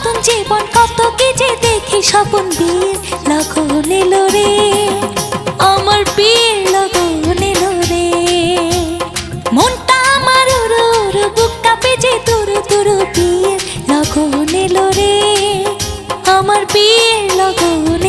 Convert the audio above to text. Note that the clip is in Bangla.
নতুন জীবন কত কি যে দেখি স্বপন বিয়ের লগন এলো রে, আমার বিয়ের লগন এলো রে। মনটা আমার উড়ু উড়ু, বুকটা পেজে তুরু তুরু, বিয়ের লগন এলো রে, আমার বিয়ের লগন